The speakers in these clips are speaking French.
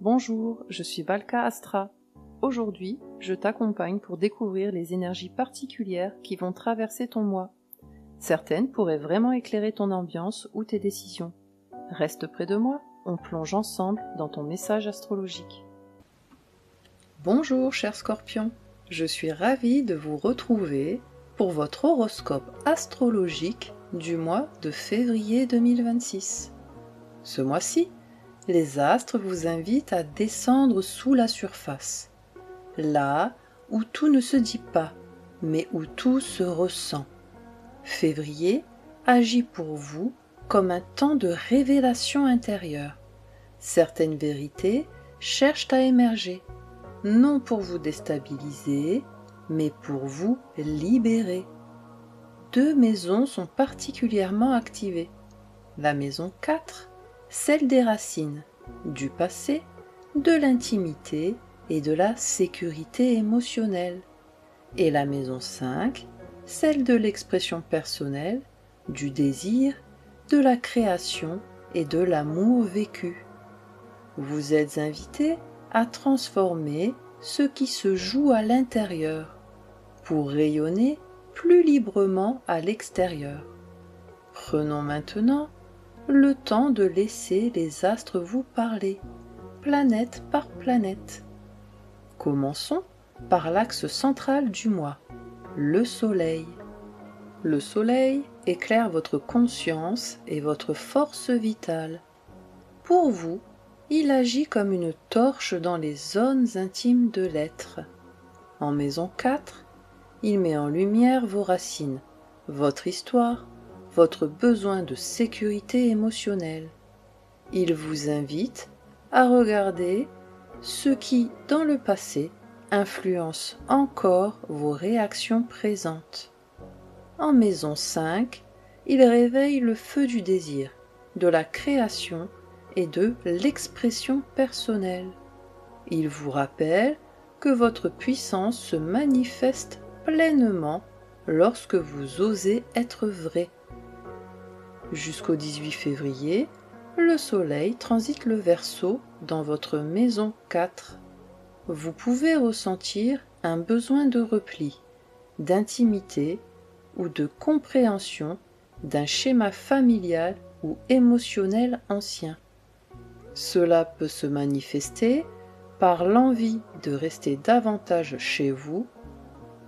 Bonjour, je suis Valka Astra. Aujourd'hui, je t'accompagne pour découvrir les énergies particulières qui vont traverser ton mois. Certaines pourraient vraiment éclairer ton ambiance ou tes décisions. Reste près de moi, on plonge ensemble dans ton message astrologique. Bonjour chers scorpions, je suis ravie de vous retrouver pour votre horoscope astrologique du mois de février 2026. Ce mois-ci, les astres vous invitent à descendre sous la surface, là où tout ne se dit pas, mais où tout se ressent. Février agit pour vous comme un temps de révélation intérieure. Certaines vérités cherchent à émerger, non pour vous déstabiliser, mais pour vous libérer. Deux maisons sont particulièrement activées. La maison 4, celle des racines, du passé, de l'intimité et de la sécurité émotionnelle. Et la maison 5, celle de l'expression personnelle, du désir, de la création et de l'amour vécu. Vous êtes invité à transformer ce qui se joue à l'intérieur pour rayonner plus librement à l'extérieur. Prenons maintenant le temps de laisser les astres vous parler, planète par planète. Commençons par l'axe central du mois, le Soleil. Le Soleil éclaire votre conscience et votre force vitale. Pour vous, il agit comme une torche dans les zones intimes de l'être. En maison 4, il met en lumière vos racines, votre histoire, votre besoin de sécurité émotionnelle. Il vous invite à regarder ce qui, dans le passé, influence encore vos réactions présentes. En maison 5, il réveille le feu du désir, de la création et de l'expression personnelle. Il vous rappelle que votre puissance se manifeste pleinement lorsque vous osez être vrai. Jusqu'au 18 février, le Soleil transite le Verseau dans votre maison 4. Vous pouvez ressentir un besoin de repli, d'intimité ou de compréhension d'un schéma familial ou émotionnel ancien. Cela peut se manifester par l'envie de rester davantage chez vous,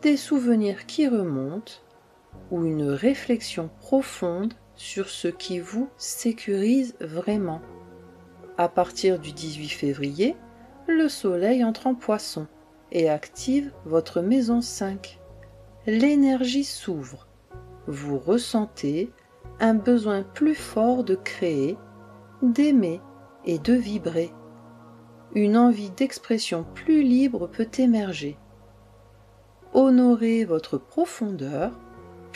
des souvenirs qui remontent ou une réflexion profonde sur ce qui vous sécurise vraiment. À partir du 18 février, le Soleil entre en Poisson et active votre maison 5. L'énergie s'ouvre. Vous ressentez un besoin plus fort de créer, d'aimer et de vibrer. Une envie d'expression plus libre peut émerger. Honorez votre profondeur,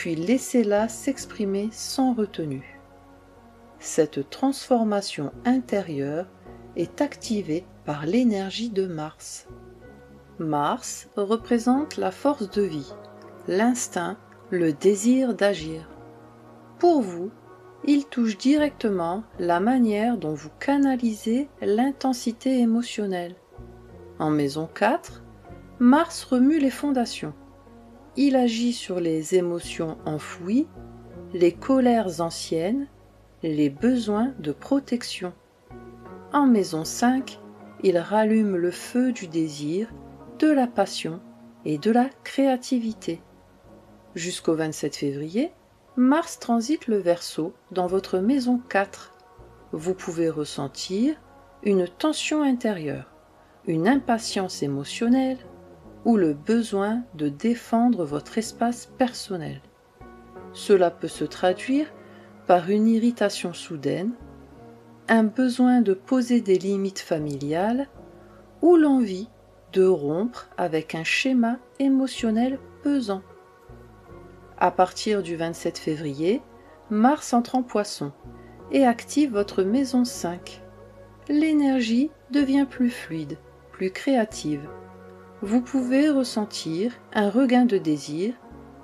puis laissez-la s'exprimer sans retenue. Cette transformation intérieure est activée par l'énergie de Mars. Mars représente la force de vie, l'instinct, le désir d'agir. Pour vous, il touche directement la manière dont vous canalisez l'intensité émotionnelle. En maison 4, Mars remue les fondations. Il agit sur les émotions enfouies, les colères anciennes, les besoins de protection. En maison 5, il rallume le feu du désir, de la passion et de la créativité. Jusqu'au 27 février, Mars transite le Verseau dans votre maison 4. Vous pouvez ressentir une tension intérieure, une impatience émotionnelle, ou le besoin de défendre votre espace personnel. Cela peut se traduire par une irritation soudaine, un besoin de poser des limites familiales ou l'envie de rompre avec un schéma émotionnel pesant. À partir du 27 février, Mars entre en Poisson et active votre maison 5. L'énergie devient plus fluide, plus créative. Vous pouvez ressentir un regain de désir,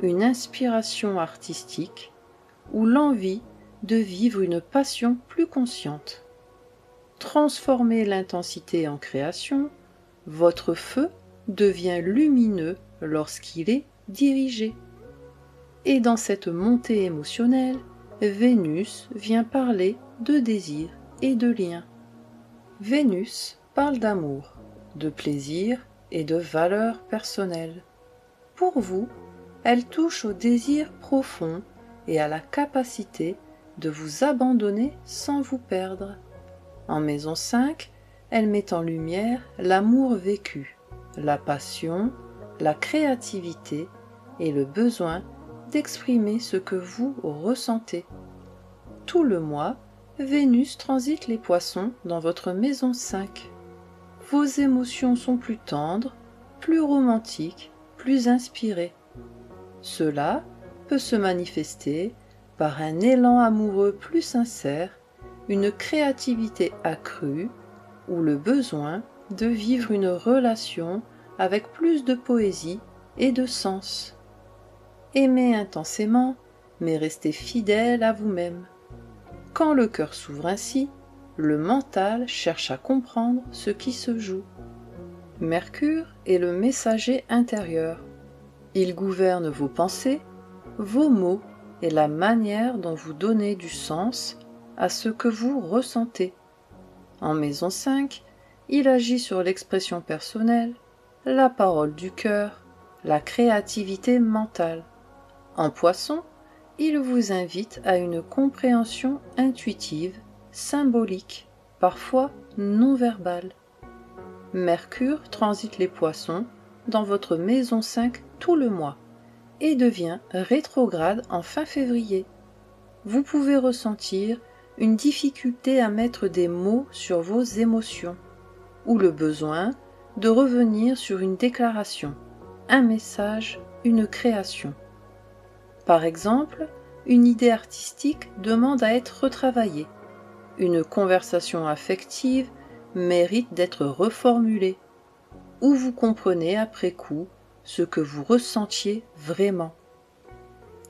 une inspiration artistique ou l'envie de vivre une passion plus consciente. transformez l'intensité en création, votre feu devient lumineux lorsqu'il est dirigé. Et dans cette montée émotionnelle, Vénus vient parler de désir et de lien. Vénus parle d'amour, de plaisir et de valeurs personnelles. Pour vous, elle touche au désir profond et à la capacité de vous abandonner sans vous perdre. En maison 5, elle met en lumière l'amour vécu, la passion, la créativité et le besoin d'exprimer ce que vous ressentez. Tout le mois, Vénus transite les poissons dans votre maison 5. Vos émotions sont plus tendres, plus romantiques, plus inspirées. Cela peut se manifester par un élan amoureux plus sincère, une créativité accrue ou le besoin de vivre une relation avec plus de poésie et de sens. Aimez intensément, mais restez fidèle à vous-même. Quand le cœur s'ouvre ainsi, le mental cherche à comprendre ce qui se joue. Mercure est le messager intérieur. Il gouverne vos pensées, vos mots et la manière dont vous donnez du sens à ce que vous ressentez. En maison 5, il agit sur l'expression personnelle, la parole du cœur, la créativité mentale. En Poisson, il vous invite à une compréhension intuitive, symbolique, parfois non verbale. Mercure transite les Poissons dans votre maison 5 tout le mois et devient rétrograde en fin février. Vous pouvez ressentir une difficulté à mettre des mots sur vos émotions ou le besoin de revenir sur une déclaration, un message, une création. Par exemple, une idée artistique demande à être retravaillée. Une conversation affective mérite d'être reformulée. Ou vous comprenez après coup ce que vous ressentiez vraiment.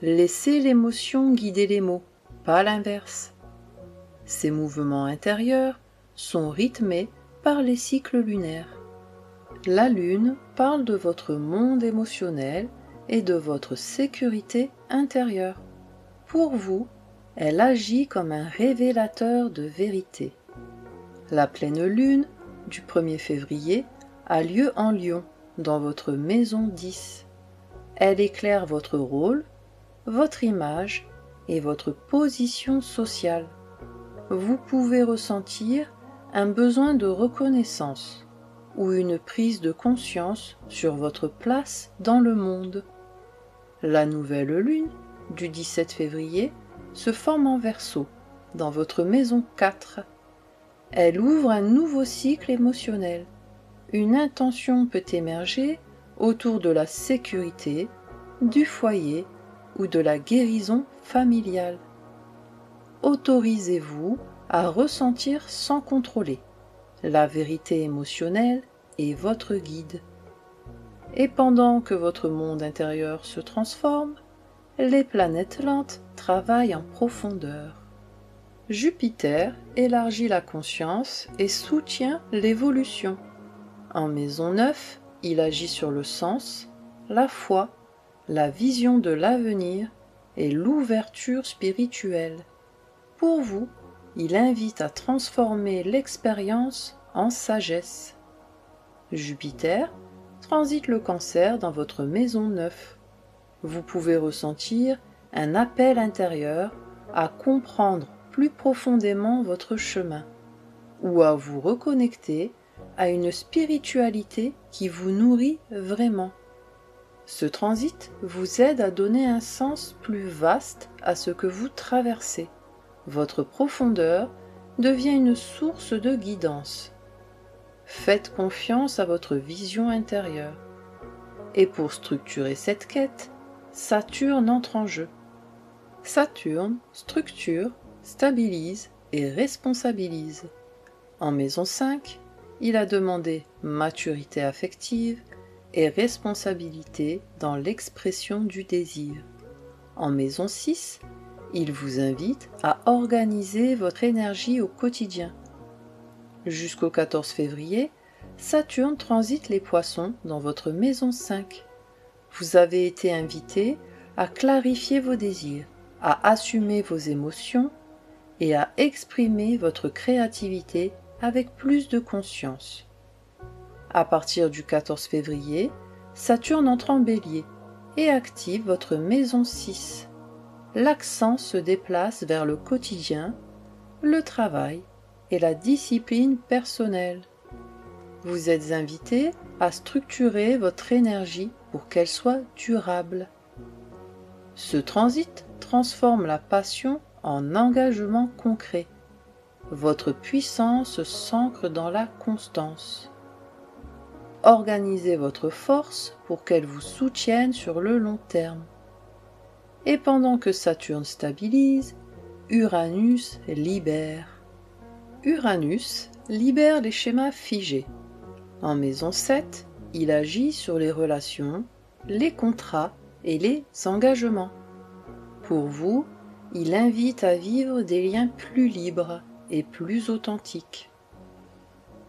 Laissez l'émotion guider les mots, pas l'inverse. Ces mouvements intérieurs sont rythmés par les cycles lunaires. La Lune parle de votre monde émotionnel et de votre sécurité intérieure. Pour vous, elle agit comme un révélateur de vérité. La pleine lune du 1er février a lieu en Lion, dans votre maison 10. Elle éclaire votre rôle, votre image et votre position sociale. Vous pouvez ressentir un besoin de reconnaissance ou une prise de conscience sur votre place dans le monde. La nouvelle lune du 17 février se forme en Verseau, dans votre maison 4. Elle ouvre un nouveau cycle émotionnel. Une intention peut émerger autour de la sécurité, du foyer ou de la guérison familiale. Autorisez-vous à ressentir sans contrôler. La vérité émotionnelle est votre guide. Et pendant que votre monde intérieur se transforme, les planètes lentes travaillent en profondeur. Jupiter élargit la conscience et soutient l'évolution. En maison 9, il agit sur le sens, la foi, la vision de l'avenir et l'ouverture spirituelle. Pour vous, il invite à transformer l'expérience en sagesse. Jupiter transite le Cancer dans votre maison 9. Vous pouvez ressentir un appel intérieur à comprendre plus profondément votre chemin ou à vous reconnecter à une spiritualité qui vous nourrit vraiment. Ce transit vous aide à donner un sens plus vaste à ce que vous traversez. Votre profondeur devient une source de guidance. Faites confiance à votre vision intérieure. Et pour structurer cette quête, Saturne entre en jeu. Saturne structure, stabilise et responsabilise. En maison 5, il a demandé maturité affective et responsabilité dans l'expression du désir. En maison 6, il vous invite à organiser votre énergie au quotidien. Jusqu'au 14 février, Saturne transite les Poissons dans votre maison 5. Vous avez été invité à clarifier vos désirs, à assumer vos émotions et à exprimer votre créativité avec plus de conscience. À partir du 14 février, Saturne entre en Bélier et active votre maison 6. L'accent se déplace vers le quotidien, le travail et la discipline personnelle. Vous êtes invité à structurer votre énergie pour qu'elle soit durable. Ce transit transforme la passion en engagement concret. Votre puissance s'ancre dans la constance. Organisez votre force pour qu'elle vous soutienne sur le long terme. Et pendant que Saturne stabilise, Uranus libère. Uranus libère les schémas figés. En maison 7, il agit sur les relations, les contrats et les engagements. Pour vous, il invite à vivre des liens plus libres et plus authentiques.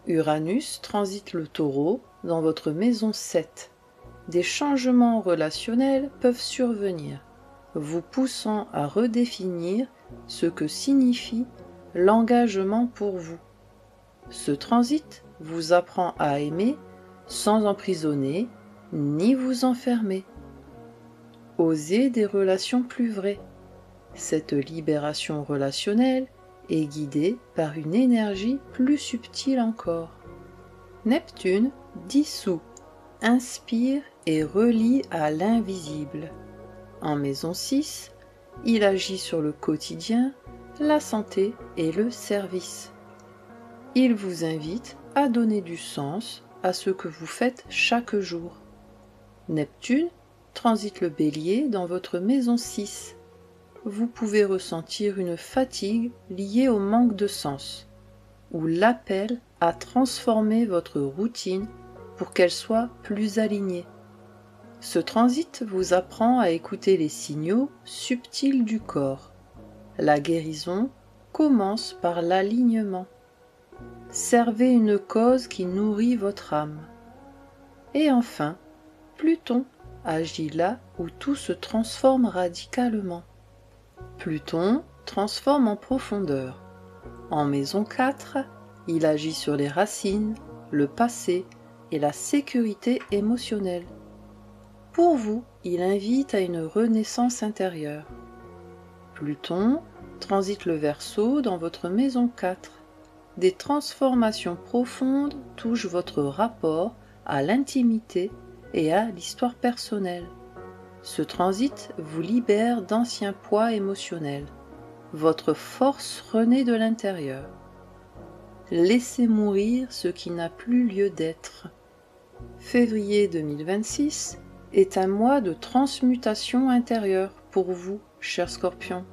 Uranus transite le Taureau dans votre maison 7. Des changements relationnels peuvent survenir, vous poussant à redéfinir ce que signifie l'engagement pour vous. Ce transit vous apprend à aimer sans emprisonner ni vous enfermer. Osez des relations plus vraies. Cette libération relationnelle est guidée par une énergie plus subtile encore. Neptune dissout, inspire et relie à l'invisible. En maison 6, il agit sur le quotidien, la santé et le service. Il vous invite à donner du sens à ce que vous faites chaque jour. Neptune transite le Bélier dans votre maison 6. Vous pouvez ressentir une fatigue liée au manque de sens, ou l'appel à transformer votre routine pour qu'elle soit plus alignée. Ce transit vous apprend à écouter les signaux subtils du corps. La guérison commence par l'alignement. Servez une cause qui nourrit votre âme. Et enfin, Pluton agit là où tout se transforme radicalement. Pluton transforme en profondeur. En maison 4, il agit sur les racines, le passé et la sécurité émotionnelle. Pour vous, il invite à une renaissance intérieure. Pluton transite le Verseau dans votre maison 4. Des transformations profondes touchent votre rapport à l'intimité et à l'histoire personnelle. Ce transit vous libère d'anciens poids émotionnels. Votre force renaît de l'intérieur. Laissez mourir ce qui n'a plus lieu d'être. Février 2026 est un mois de transmutation intérieure pour vous, chers Scorpions.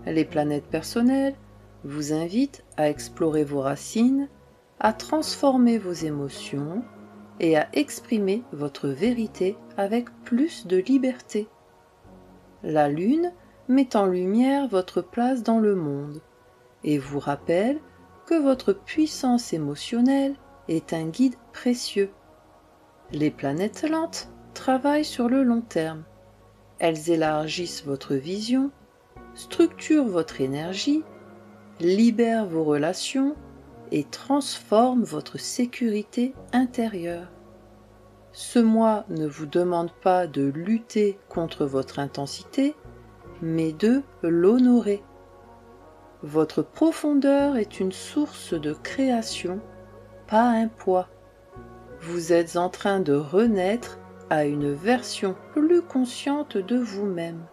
Les planètes personnelles vous invitent à explorer vos racines, à transformer vos émotions et à exprimer votre vérité avec plus de liberté. La Lune met en lumière votre place dans le monde et vous rappelle que votre puissance émotionnelle est un guide précieux. Les planètes lentes travaillent sur le long terme. Elles élargissent votre vision, structurent votre énergie, libèrent vos relations et transforment votre sécurité intérieure. Ce mois ne vous demande pas de lutter contre votre intensité, mais de l'honorer. Votre profondeur est une source de création, pas un poids. Vous êtes en train de renaître à une version plus consciente de vous-même.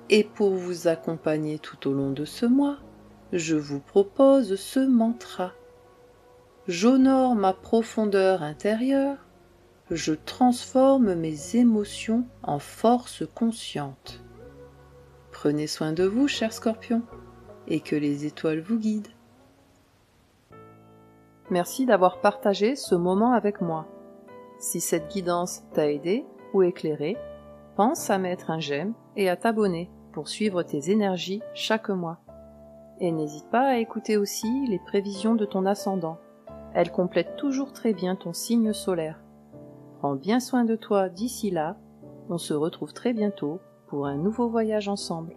Et pour vous accompagner tout au long de ce mois, je vous propose ce mantra. J'honore ma profondeur intérieure, je transforme mes émotions en force consciente. Prenez soin de vous, chers Scorpions, et que les étoiles vous guident. Merci d'avoir partagé ce moment avec moi. Si cette guidance t'a aidé ou éclairé, pense à mettre un j'aime et à t'abonner pour suivre tes énergies chaque mois. Et n'hésite pas à écouter aussi les prévisions de ton ascendant. Elles complètent toujours très bien ton signe solaire. Prends bien soin de toi d'ici là. On se retrouve très bientôt pour un nouveau voyage ensemble.